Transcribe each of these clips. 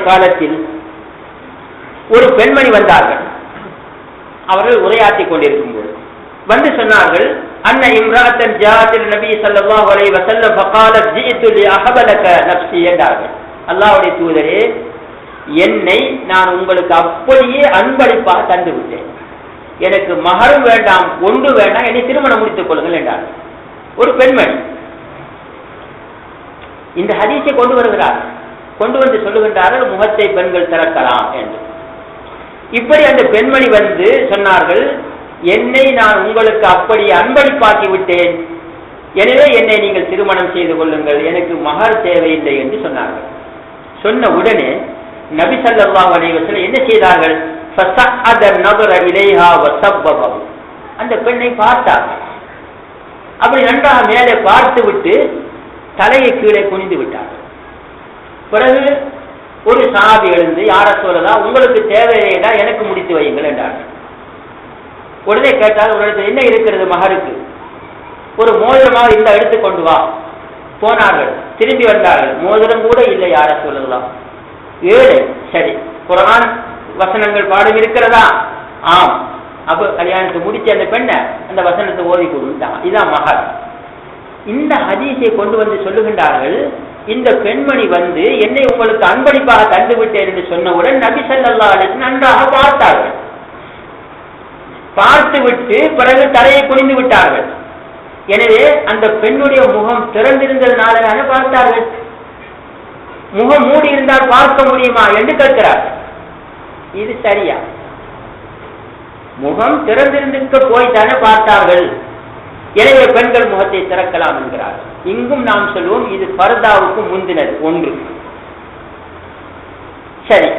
காலத்தில் ஒரு பெண்மணி வந்தார்கள். அவர்கள் உரையாற்றி கொண்டிருக்கும் போது வந்து சொன்னார்கள், அன்ன இம்ராத்தன் ஜாஅத்தில் நபி ஸல்லல்லாஹு அலைஹி வஸல்லம் ஃபகாலத் ஜிஇது லி அஹபலக நஃப்ஸி என்றார்கள். அல்லாஹ்வுடைய தூதரே, என்னை நான் உங்களுக்கு அப்படியே அன்பளிப்பாக தந்து விட்டேன். எனக்கு மகரும் வேண்டாம், ஒன்று வேண்டாம், என்னை திருமணம் முடித்துக் கொள்ளுங்கள் என்றார்கள். ஒரு பெண்மணி இந்த ஹதீஸை கொண்டு வருகிறார். கொண்டு வந்து சொல்லுகின்றார்கள், முகத்தை பெண்கள் திறக்கலாம் என்று. இப்படி அந்த பெண்மணி வந்து சொன்னார்கள், என்னை நான் உங்களுக்கு அப்படி அன்பளிப்பாக்கி விட்டேன், எனவே என்னை நீங்கள் திருமணம் செய்து கொள்ளுங்கள், எனக்கு மகர் தேவையில்லை என்று சொன்னார்கள். சொன்ன உடனே நபி ஸல்லல்லாஹு அலைஹி வஸல்லம் என்ன செய்தார்கள்? ஃபஸஅத நظر இலைஹா வஸப்பபஹு, அந்த பெண்ணை பார்த்தார்கள். அப்படி நன்றாக மேலே பார்த்து விட்டு தலையை கீழே குனிந்து விட்டார்கள். பிறகு ஒரு சஹாபி எழுந்து, யார சொல்லலாம், உங்களுக்கு தேவையா, எனக்கு முடித்து வையுங்கள் என்றார்கள். உடனே கேட்டால், ஒரு இடத்துல என்ன இருக்கிறது மகருக்கு? ஒரு மோதிரமாக இந்த எடுத்து கொண்டு வா. போனார்கள், திரும்பி வந்தார்கள், மோதிரம் கூட இல்லை, யார சொல்லலாம். ஏழை, சரி, குர்ஆன் வசனங்கள் பாடம் இருக்கிறதா? ஆம். அப்ப கல்யாணத்தை முடிச்ச அந்த பெண்ணை அந்த வசனத்தை ஓதி கொடுத்தான். இதான் மகர். இந்த ஹதீஸை கொண்டு வந்து சொல்லுகின்றார்கள், இந்த பெண்மணி வந்து என்னை உங்களுக்கு அன்பளிப்பாக தந்து விட்டேன் என்று சொன்னவுடன் நபி ஸல்லல்லாஹு அலைஹி வஸல்லம் நன்றாக பார்த்தார்கள். பார்த்து விட்டு பிறகு தலையை குனிந்து விட்டார்கள். எனவே அந்த பெண்ணுடைய முகம் திறந்திருந்ததுனால பார்த்தார்கள். முகம் மூடி இருந்தால் பார்க்க முடியுமா என்று கேட்கிறார்கள். இது சரியா? முகம் திறந்திருந்திருக்க போய்தானே பார்த்தார்கள். எனவே பெண்கள் முகத்தை திறக்கலாம் என்கிறார்கள். இங்கும் நாம் சொல்வோம், இது பர்தாவுக்கு முந்தினது ஒன்று. சரி,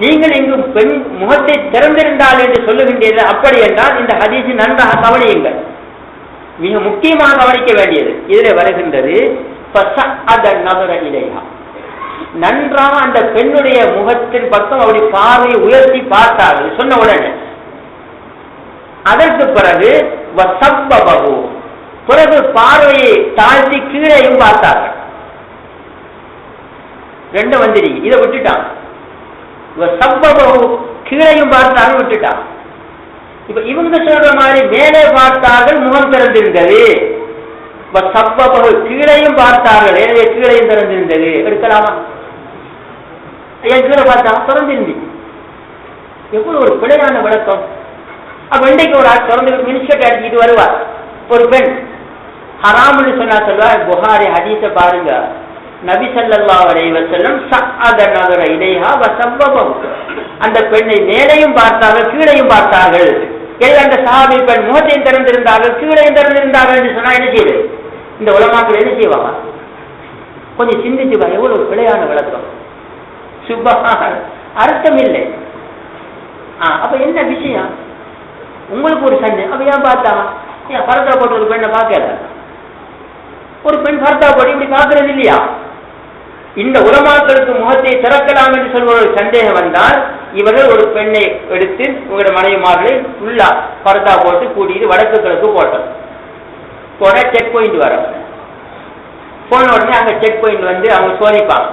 நீங்கள் இங்கு பெண் முகத்தை திறந்திருந்தால் என்று சொல்லுகின்றீர்கள். அப்படி என்றால் இந்த ஹதீஸை நன்றாக கவனியுங்கள், மிக முக்கியமாக கவனிக்க வேண்டியது. இதில் வருகின்றது, நன்றாக அந்த பெண்ணுடைய முகத்தின் பக்கம் அப்படி பார்வையை உயர்த்தி பார்த்தார்கள். சொன்ன உடனே அதற்கு பிறகு பிறகு பார்வையை தாழ்த்தி கீழையும் பார்த்தார்கள். ரெண்டு வந்துடுங்க, இதை விட்டுட்டான். கீழையும் பார்த்தார்கள், விட்டுட்டான். இப்ப இவங்க சொல்ற மாதிரி மேலே பார்த்தார்கள், முகம் திறந்திருந்தது. கீழையும் பார்த்தார்கள், எனவே கீழையும் திறந்திருந்தது. எடுக்கலாமா? ஏன் கீழே பார்த்தா திறந்திருந்து? எவ்வளவு ஒரு பிழையான விளக்கம். அப்ப இன்றைக்கு ஒரு ஆள் திறந்து மினிஸ்டர் அடிச்சுட்டு வருவார். ஒரு பெண் ஹராம்னு சொன்னா சொல்வார். புகாரி ஹதீஸை பாருங்க, நபி ஸல்லல்லாஹு அலைஹி வஸல்லம் சஅத நظر இலைஹா வஸப்பபஹு, அந்த பெண்ணை மேலையும் பார்த்தார்கள், கீழையும் பார்த்தார்கள். எனவே அந்த சஹாபி பெண் முகத்தையும் திறந்திருந்தார்கள், கீழையும் திறந்திருந்தார்கள் என்று சொன்னா என்ன செய்யுது? இந்த உலமாக்கள் என்ன செய்வாங்க? கொஞ்சம் சிந்திச்சு பாருங்க, எவ்வளவு பிழையான விளக்கம். சுபஹான், அர்த்தம் இல்லை. அப்ப என்ன விஷயம்? உங்களுக்கு ஒரு சண்டை, அப்ப ஏன் பார்த்தா? ஏன் பரதா போட்டு ஒரு பெண்ணை பார்க்கல? ஒரு பெண் பரதா போட்டு இப்படி பார்க்கறது இல்லையா? இந்த உலமாக்களுக்கு முகத்தை திறக்கலாம் என்று சொல்வது சந்தேகம் வந்தால், இவர்கள் ஒரு பெண்ணை எடுத்து உங்களோட மனைவிமார்களை ஃபுல்லா பரதா போட்டு கூட்டிட்டு வடக்கு கிழக்கு போட்டோம். போன செக் பாயிண்ட் வர போன உடனே அங்க செக் பாயிண்ட் வந்து அவங்க சோதிப்பாங்க.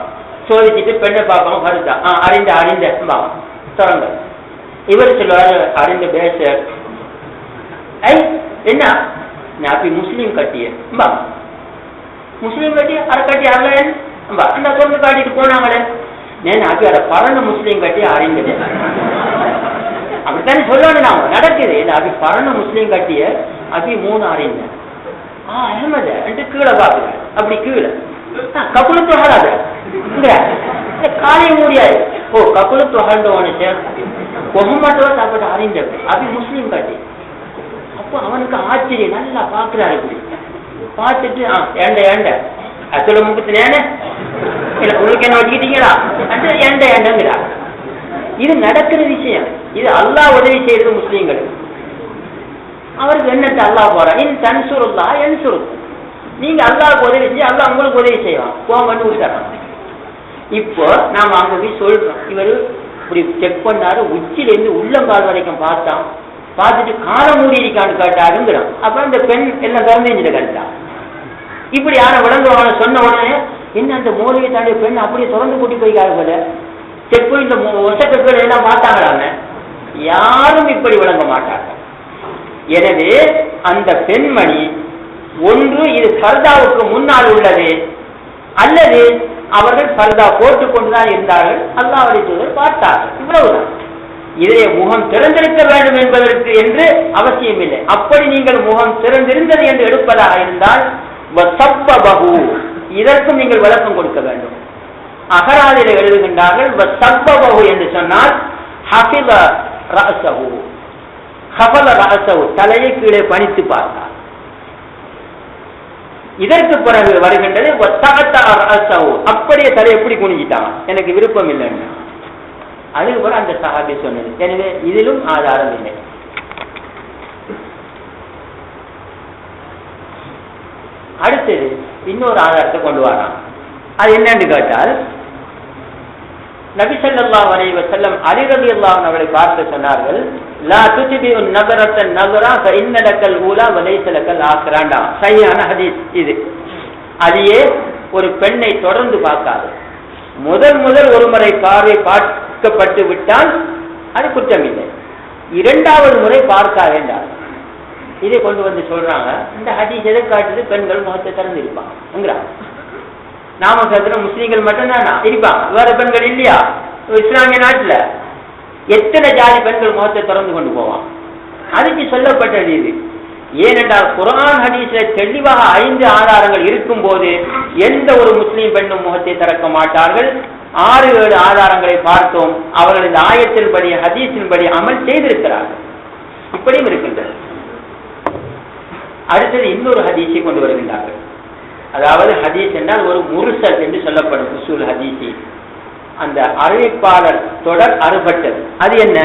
சோதிச்சுட்டு பெண்ணை பார்ப்பாங்க, பரதா அறிந்த தொடங்க. இவர் சொல்லுவாரு, அறிந்த பேச என்ன அப்படி முஸ்லீம் கட்டிய முஸ்லீம் கட்டி அதை கட்டி அந்த சொந்த காட்டிட்டு போனாங்களே, நான் அப்படி அதை பறந்த முஸ்லீம் கட்டி அறிந்தது அப்படித்தானே சொல்லணும். நாம நடக்குது அப்படி பறந்த முஸ்லீம் கட்டிய அப்படி 3 அறிந்த அஹமத என்று கீழே பாக்குறேன். அப்படி கீழே கப்புளு தொகலாத காலையும் முடியாது. ஓ கப்புளு தொகண்டோன்னு பொகமாட்டோ சாப்பிட்டு அறிந்தது அப்படி முஸ்லீம் கட்டி. அப்போ அவனுக்கு ஆச்சரியம், நல்லா பாக்குறாரு. இப்படி பார்த்துட்டு ஏண்ட அசல முகத்தினேன்னு உங்களுக்கு என்ன வச்சுக்கிட்டீங்களா ஏண்டங்கிறா. இது நடக்கிற விஷயம். இது அல்லாஹ் உதவி செய்யறது முஸ்லீம்களுக்கு. அவருக்கு என்னத்தை அல்லாஹ் போறான், இன் தன்சுருல்லா என் சுரு, நீங்க அல்லாஹ்வுக்கு உதவி செய்ய அல்லாஹ் உங்களுக்கு உதவி செய்வான், போங்கன்னு விட்டுறான். இப்போ நாம அங்க போய் சொல்றோம், இவரு இப்படி செக் பண்ணாரு, உச்சிலேருந்து உள்ளங்கால் வரைக்கும் பார்த்தான். பார்த்துட்டு காலை மூடி இருக்கான்னு கேட்டாருங்கிறான். அப்புறம் இந்த பெண் எல்லாம் திறந்துட்டு கேட்டான். இப்படி யாரை விளங்குவாங்க சொன்ன உடனே என்ன அந்த மோதியை தாண்டிய பெண் அப்படியே தொடர்ந்து கூட்டி போய்க்காரு போல. செப்பு இந்த ஒசக்கங்கள் எல்லாம் பார்த்தாங்களாங்க, யாரும் இப்படி விளங்க மாட்டாங்க. எனவே அந்த பெண்மணி ஒன்று இது பர்தாவுக்கு முன்னால் உள்ளது, அல்லது அவர்கள் பர்தா போட்டுக் கொண்டுதான் இருந்தார்கள், அல்லாஹ்வுடைய தூதர் பார்த்தார்கள், இவ்வளவுதான். இதை முகம் திறந்திருக்க வேண்டும் என்பதற்கு என்று அவசியம் இல்லை. அப்படி நீங்கள் முகம் திறந்திருந்தது என்று எடுப்பதாக இருந்தால் இதற்கும் நீங்கள் விளக்கம் கொடுக்க வேண்டும். அகராதியில் எழுதுகின்றார்கள் வசப்பபஹு என்று சொன்னால் ஹஃபித ரஅஸஹு, ஹஃபல ரஅஸஹு, தலையை கீழே பணித்து பார்த்தார். இதற்கு பிறகு வருகின்றது வஸஅத ரஅஸஹு, அப்படியே தலை எப்படி குனிஞ்சிட்டான், எனக்கு விருப்பம் இல்லைன்னு. அதுக்கு பிறகு அந்த சஹாபி சொன்னது. எனவே இதிலும் ஆதாரம் இல்லை. அடுத்தது இன்னொரு ஆதாரத்தை கொண்டு வரான். அது என்னன்னு கேட்டால், நபி ஸல்லல்லாஹு அலைஹி வஸல்லம் அலி ரலியல்லாஹு அன்ஹு அவர்களை பார்த்து சொன்னார்கள், லா துத்பிஉ நஸரத்தன் நஸரா ஃபஇன்ன லக்கல் ஊலா வலைஸ லக்கல் ஆখিরাண்டா. சரியான ஹதீஸ் இது. அலியே, ஒரு பெண்ணை தொடர்ந்து பார்க்காது, முதல் ஒரு முறை பார்வை பார்க்கப்பட்டு விட்டால் அது குற்றம் இல்லை, இரண்டாவது முறை பார்க்க வேண்டாம். இதை கொண்டு வந்து சொல்றாங்க. இந்த ஹதீஸ் எதை காட்டுது? பெண்கள் முகத்தை திறந்து இருப்பாங்க. நாம சொல்ற முஸ்லீம்கள் மட்டும்தானா இருப்பாங்க, வேற பெண்கள் இல்லையா? இஸ்லாமிய நாட்டுல எத்தனை ஜாதி பெண்கள் முகத்தை திறந்து கொண்டு போவாங்க. அதுக்கு சொல்லப்பட்டது இது. ஏனென்றால் குர்ஆன் ஹதீஸ்ல தெளிவாக 5 ஆதாரங்கள் இருக்கும் போது எந்த ஒரு முஸ்லீம் பெண்ணும் முகத்தை திறக்க மாட்டார்கள். 6-7 ஆதாரங்களை பார்த்தோம். அவர்கள் இந்த ஆயத்தின்படி ஹதீஸின்படி அமல் செய்திருக்கிறார்கள். இப்படியும் இருக்கின்றது. அடுத்தது இன்னொரு ஹதீஸை கொண்டு வருகின்றார்கள். அதாவது ஹதீஸ் என்றால் ஒரு முர்சல் என்று சொல்லப்படும் உசூல் ஹதீஸி. அந்த அறிவிப்பாளர் தொடர் அறுபட்டது. அது என்ன?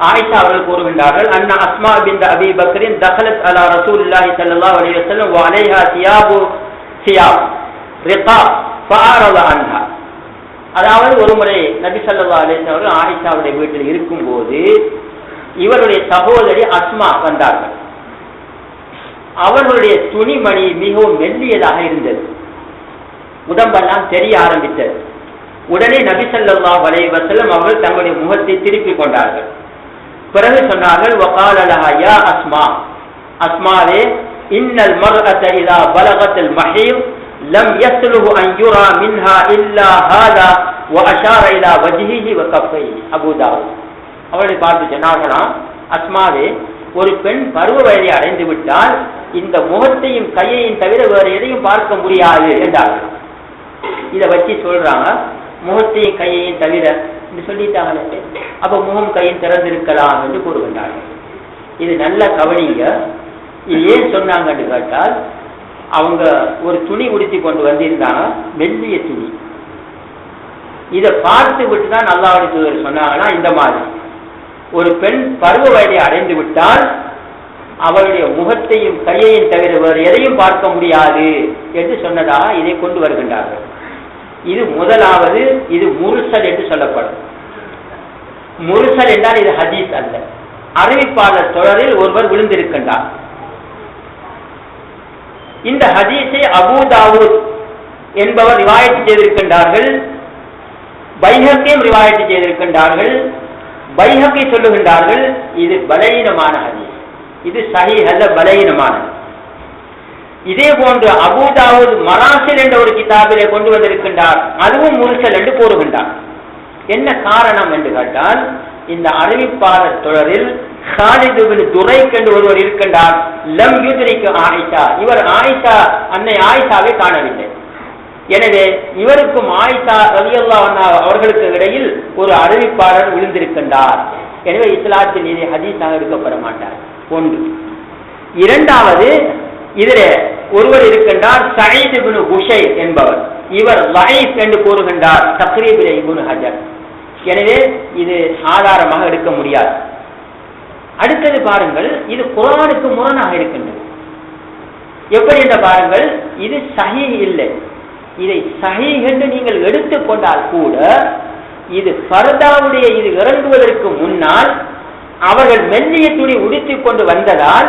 ஆயிஷா அவர்கள் கூறுகின்றார்கள், அன்ன அஸ்மா பின்த் அபி பக்ரின் தகலத் அலா ரசூலுல்லாஹி ஸல்லல்லாஹு அலைஹி வஸல்லம் வ அலைஹா சியாப் ரிகா ஃபஅரத அன்ஹா. அதாவது ஒரு முறை நபி ஸல்லல்லாஹு அலைஹி வஸல்லம் அவர்கள் ஆயிஷாவுடைய வீட்டில் இருக்கும்போது இவருடைய சகோதரி அஸ்மா வந்தார்கள். அவர்களுடைய துணிமணி மிகவும் மெல்லியதாக இருந்தது, உடம்பெல்லாம் தெரிய ஆரம்பித்தது. உடனே நபி ஸல்லல்லாஹு அலைஹி வஸல்லம் அவர்கள் தங்களுடைய முகத்தை திருப்பிக் கொண்டார்கள். பிறகு சொன்னார்கள், வகால லஹா யா அஸ்மா, அஸ்மாவே, இன்னல் மர்அத இதா பலகத்தல் மஹீத் லம் யஸ்லுஹு அன் யுரா மின்ஹா இல்லா ஹாதா வ அஷார இலா வஜ்ஹிஹி வ கஃபைஹி. அபூ தாவூத். அவர்களை பார்த்து சொன்னார்களாம், அஸ்மாவே, ஒரு பெண் பருவ வயதை அடைந்து விட்டால் இந்த முகத்தையும் கையையும் தவிர வேறு எதையும் பார்க்க முடியாது என்றார்கள். இதை வச்சு சொல்றாங்க, முகத்தையும் கையையும் தவிர என்று சொல்லிட்டாங்களே, அப்ப முகம் கையும் திறந்திருக்கலாம் என்று கூறுகின்றார்கள். இது நல்ல கவனிங்க. இது ஏன் சொன்னாங்கன்னு கேட்டால், அவங்க ஒரு துணி உடுத்தி கொண்டு வந்திருந்தாங்க, மெல்லிய துணி. இதை பார்த்து விட்டு தான் அல்லாஹ்வுடைய தூதர் சொன்னாங்கன்னா, இந்த மாதிரி ஒரு பெண் பருவ வயதை அடைந்து விட்டால் அவளுடைய முகத்தையும் கையையும் தவிர வேறு எதையும் பார்க்க முடியாது என்று சொன்னதாக இதை கொண்டு வருகின்றார்கள். இது முதலாவது. இது முர்சல் என்று சொல்லப்படும். முர்சல் என்றால் இது ஹதீஸ் அல்ல, அறிவிப்பாளர் தொடரில் ஒருவர் விழுந்திருக்கின்றார். இந்த ஹதீஸை அபூ தாவூத் என்பவர் ரிவாயத் செய்திருக்கின்றார்கள், பைஹக்கியும் ரிவாயத் செய்திருக்கின்றார்கள். பைஹக்கி சொல்லுகின்றார்கள், இது பலவீனமான ஹதீஸ், இது சஹீஹ் அல்ல, பலவீனமானது. இதே போன்று அபூ தாவூத் மராசில் என்ற ஒரு கிதாபிலே கொண்டு வந்திருக்கின்றார், அதுவும் முர்சல் என்று கூறுகின்றார். என்ன காரணம் என்று கேட்டால், இந்த அறிவிப்பாளர் தொடரில் ஹாலித் இப்னு துரைக் என்று ஒருவர் இருக்கின்றார். லம் யுத்ரிக் ஆயிஷா, இவர் ஆயிஷா அன்னை ஆயிஷாவை காணவில்லை. எனவே இவருக்கும் ஆயிஷா ரலியல்லாஹு அன்ஹா அவர்களுக்கு இடையில் ஒரு அறிவிப்பாளர் விழுந்திருக்கின்றார். எனவே இஸ்லாத்தில் இது ஹதீஸாக எடுக்கப்பட மாட்டார். ஒன்று. இரண்டாவது, இதிலே ஒருவர் இருக்கின்றார், சயீத் இப்னு குஷைர் என்பவர். இவர் லைஃப் என்று கூறுகின்றார் தக்ரீபிலே இப்னு ஹஜர். எனவே இது ஆதாரமாக எடுக்க முடியாது. அடுத்தது பாருங்கள், இது குர்ஆனுக்கு முரணாக இருக்கின்றது. எப்படி என்ற பாருங்கள், இது சஹீஹ் இல்லை. இதை சஹீஹ் என்று நீங்கள் எடுத்துக்கொண்டால் கூட இது ஃபர்தாவுடைய இது இறங்குவதற்கு முன்னால் அவர்கள் மெல்லிய துணி உடுத்திக் கொண்டு வந்ததால்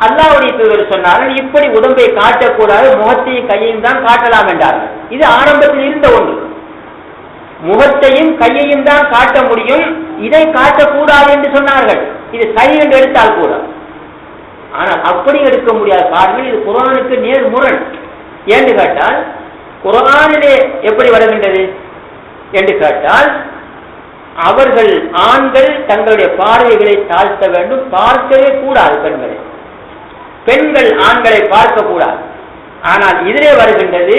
அல்லாஹ்வுடைய தூதர் சொன்னார்கள், இப்படி உடம்பை காட்டக்கூடாது, முகத்தையும் கையையும் தான் காட்டலாம் என்றார்கள். இது ஆரம்பத்தில் இருந்த ஒன்று. முகத்தையும் கையையும் தான் காட்ட முடியும், இதை காட்டக்கூடாது என்று சொன்னார்கள். இது கை என்று எடுத்தால் கூட, ஆனால் அப்படி எடுக்க முடியாது. பாருங்கள், இது குர்ஆனுக்கு நேர் முரண். என்று கேட்டால் குர்ஆனிலே எப்படி வருகின்றது என்று கேட்டால், அவர்கள் ஆண்கள் தங்களுடைய பார்வைகளை தாழ்த்த வேண்டும், பார்க்கவே கூடாது பெண்களை. பெண்கள் ஆண்களை பார்க்க கூடாது. ஆனால் இதிலே வருகின்றது,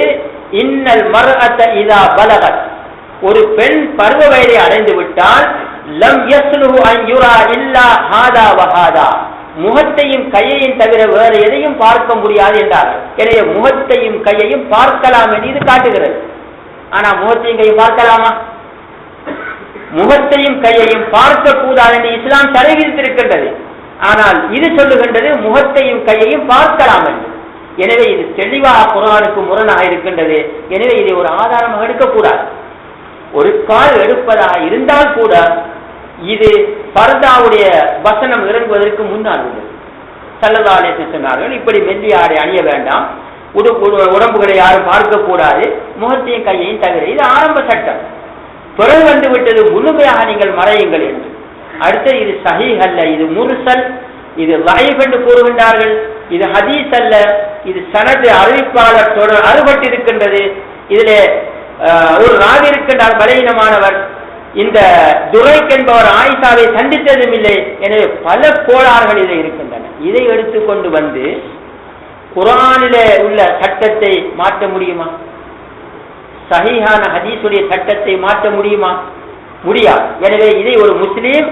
இன்னல் மர்அத இதா பலகத், ஒரு பெண் பருவ வயதை அடைந்து விட்டால் லம் யஸ்லுஹு அன் யுரா இல்லா ஹாதா வஹாதா, முகத்தையும் கையையும் தவிர வேறு எதையும் பார்க்க முடியாது என்றார்கள். எனவே முகத்தையும் கையையும் பார்க்கலாம் என்று இது காட்டுகிறது. ஆனா முகத்தையும் கையும் பார்க்கலாமா? முகத்தையும் கையையும் பார்க்க கூடாது என்று இஸ்லாம் தடை விதித்திருக்கின்றது. ஆனால் இது சொல்லுகின்றது முகத்தையும் கையையும் பார்க்கலாம் என்று. எனவே இது தெளிவாக குர்ஆனுக்கு முரணாக இருக்கின்றது. எனவே இதை ஒரு ஆதாரமாக எடுக்கக்கூடாது. ஒரு கால் எடுப்பதாக இருந்தால் கூட இது பர்தாவுடைய வசனம் இறங்குவதற்கு முன்னால் உள்ளது. ஸல்லல்லாஹு அலைஹி வஸல்லம் சொன்னார்கள், இப்படி மெல்லிய ஆடை அணிய வேண்டாம், உடம்புகளை யாரும் பார்க்க கூடாது, முகத்தையும் கையையும் தவிர. இது ஆரம்ப சட்டம். பிறகு வந்து விட்டது முழுமையாக நீங்கள் மறையுங்கள் என்று. அடுத்து இது சஹீஹ் அல்ல, இது முர்சல், இது லைஃப் என்று கூறுகின்றார்கள். இது ஹதீஸ் அல்ல, இது சனது அறிவிப்பாளர் தொடர் அறுபட்டிருக்கின்றது. இதிலே ஒரு ராவி இருக்கின்றார் பலவீனமானவர். இந்த துரைக் என்பவர் ஆயிஷாவை சந்தித்ததும் இல்லை. எனவே பல கோளாறுகள் இதில் இருக்கின்றன. இதை எடுத்துக்கொண்டு வந்து குர்ஆனிலே உள்ள சட்டத்தை மாற்ற முடியுமா? சஹீஹான ஹதீஸுடைய சட்டத்தை மாற்ற முடியுமா? முடியாது. எனவே இதை ஒரு முஸ்லீம்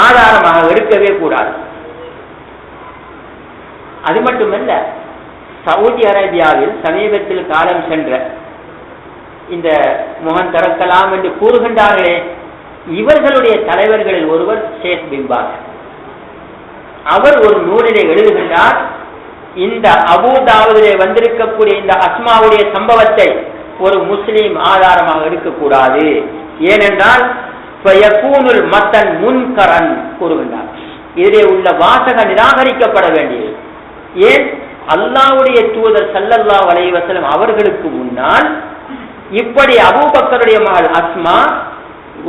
ஆதாரமாக எடுக்கவே கூடாது. அது மட்டுமல்ல, சவுதி அரேபியாவில் சமீபத்தில் காலம் சென்ற இந்த முகம் திறக்கலாம் என்று கூறுகின்றார்களே, இவர்களுடைய தலைவர்களில் ஒருவர் ஷேக் பின் பாஸ். அவர் ஒரு நூலிலே எழுதுகின்றார், இந்த அபூதாவுதிலே வந்திருக்கக்கூடிய இந்த அஸ்மாவுடைய சம்பவத்தை ஒரு முஸ்லீம் ஆதாரமாக எடுக்கக்கூடாது. ஏனென்றால் மத்தன் முன்கரன் கூறுகின்றார், இதிலே உள்ள வாசகம் நிராகரிக்கப்பட வேண்டியது. ஏன்? அல்லாஹ்வுடைய தூதர் ஸல்லல்லாஹு அலைஹி வஸல்லம் அவர்களுக்கு முன்னால் இப்படி அபூபக்கருடைய மகள் அஸ்மா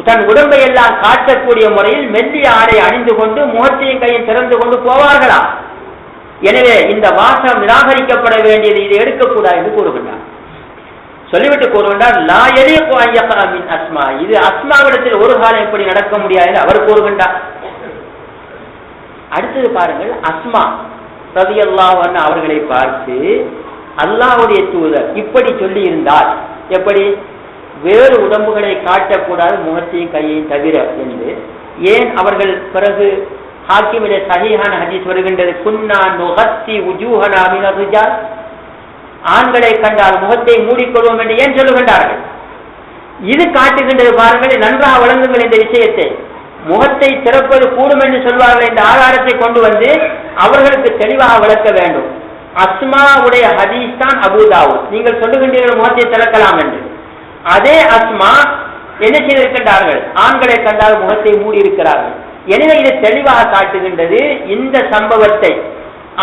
தன் உடம்பை எல்லாம் காட்டக்கூடிய முறையில் மெல்லிய ஆடை அணிந்து கொண்டு முகத்தையும் கையும் திறந்து கொண்டு போவார்களா? எனவே இந்த வாசகம் நிராகரிக்கப்பட வேண்டியது, இதை எடுக்கக்கூடாது என்று கூறுகின்றார். சொல்லிவிட்டு கூறுகின்றார், லா யலீகு அன் யகஅ மின் அஸ்மா, இது அஸ்மாவிடத்தில் ஒரு காலம் இப்படி நடக்க முடியாது என்று அவர் கூறுகின்றார். அடுத்தது பாருங்கள், அஸ்மா ரலியல்லாஹு அன்ஹா அவர்களை பார்த்து அல்லாஹ்வுடைய தூதர் இப்படி சொல்லி இருந்தால், எப்படி? வேறு உடம்புகளை காட்டக்கூடாது முகத்தையும் கையையும் தவிர என்று. ஏன் அவர்கள் பிறகு ஹாக்கிமிலே சஹீஹான ஹதீஸ் வருகின்றது, குன்னா நுகத்தி உஜூஹனா மினர் ரிஜால், ஆண்களை கண்டால் முகத்தை மூடிக்கொள்வோம் என்று ஏன் சொல்லுகின்றார்கள்? இது காட்டுகின்றது. பாருங்கள், நன்றாக வழங்குங்கள் இந்த விஷயத்தை. முகத்தை திறப்பது கூடும் என்று சொல்வார்கள். இந்த ஆதாரத்தை கொண்டு வந்து அவர்களுக்கு தெளிவாக விளக்க வேண்டும். அஸ்மாவுடைய ஹதீஸ் தான் அபூதாவூத். நீங்கள் சொல்லுகின்றீர்கள் முகத்தை திறக்கலாம் என்று. அதே அஸ்மா என்ன செய்திருக்கின்றார்கள்? ஆண்களை கண்டால் முகத்தை மூடி இருக்கிறார்கள். எனவே இது தெளிவாக காட்டுகின்றது. இந்த சம்பவத்தை,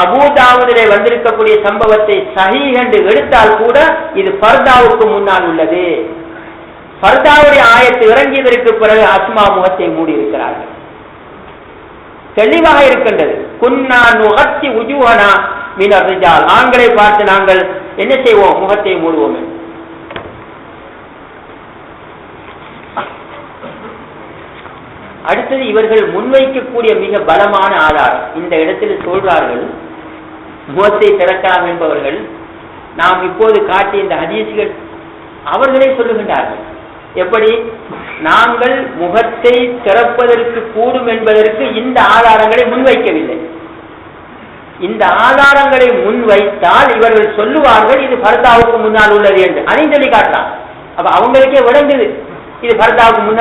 அபூதாவூதிலே வந்திருக்கக்கூடிய சம்பவத்தை சஹீஹ் என்று எடுத்தால் கூட இது ஃபர்தாவுக்கு முன்னால் உள்ளது. ஃபர்தாவுடைய ஆயத்து இறங்கியதற்கு பிறகு அஸ்மா முகத்தை மூடி இருக்கிறார்கள். தெளிவாக இருக்கின்றது. குன்னா நுகத்தி உஜூஹனா மினர் ரிஜால், ஆண்களை பார்த்து நாங்கள் என்ன செய்வோம்? முகத்தை மூடுவோம். அடுத்தது இவர்கள் முன்வைக்கக்கூடிய மிக பலமான ஆதாரம். இந்த இடத்தில் சொல்றார்கள், முகத்தை திறக்கலாம் என்பவர்கள் நாம் இப்போது காட்டிய இந்த ஹதீஸ்கள் அவர்களே சொல்லுகின்றார்கள். எப்படி? நாங்கள் முகத்தை திறப்பதற்கு கூடும் என்பதற்கு இந்த ஆதாரங்களை முன்வைக்கவில்லை. இந்த ஆதாரங்களை முன்வைத்தால் இவர்கள் சொல்லுவார்கள் இது ஃபர்தாவுக்கு முன்னால் உள்ளது என்று. அதையும் சொல்லி காட்டலாம். அப்ப அவங்களுக்கே விளங்குது இது ஃபர்தாவுக்கு முன்னால்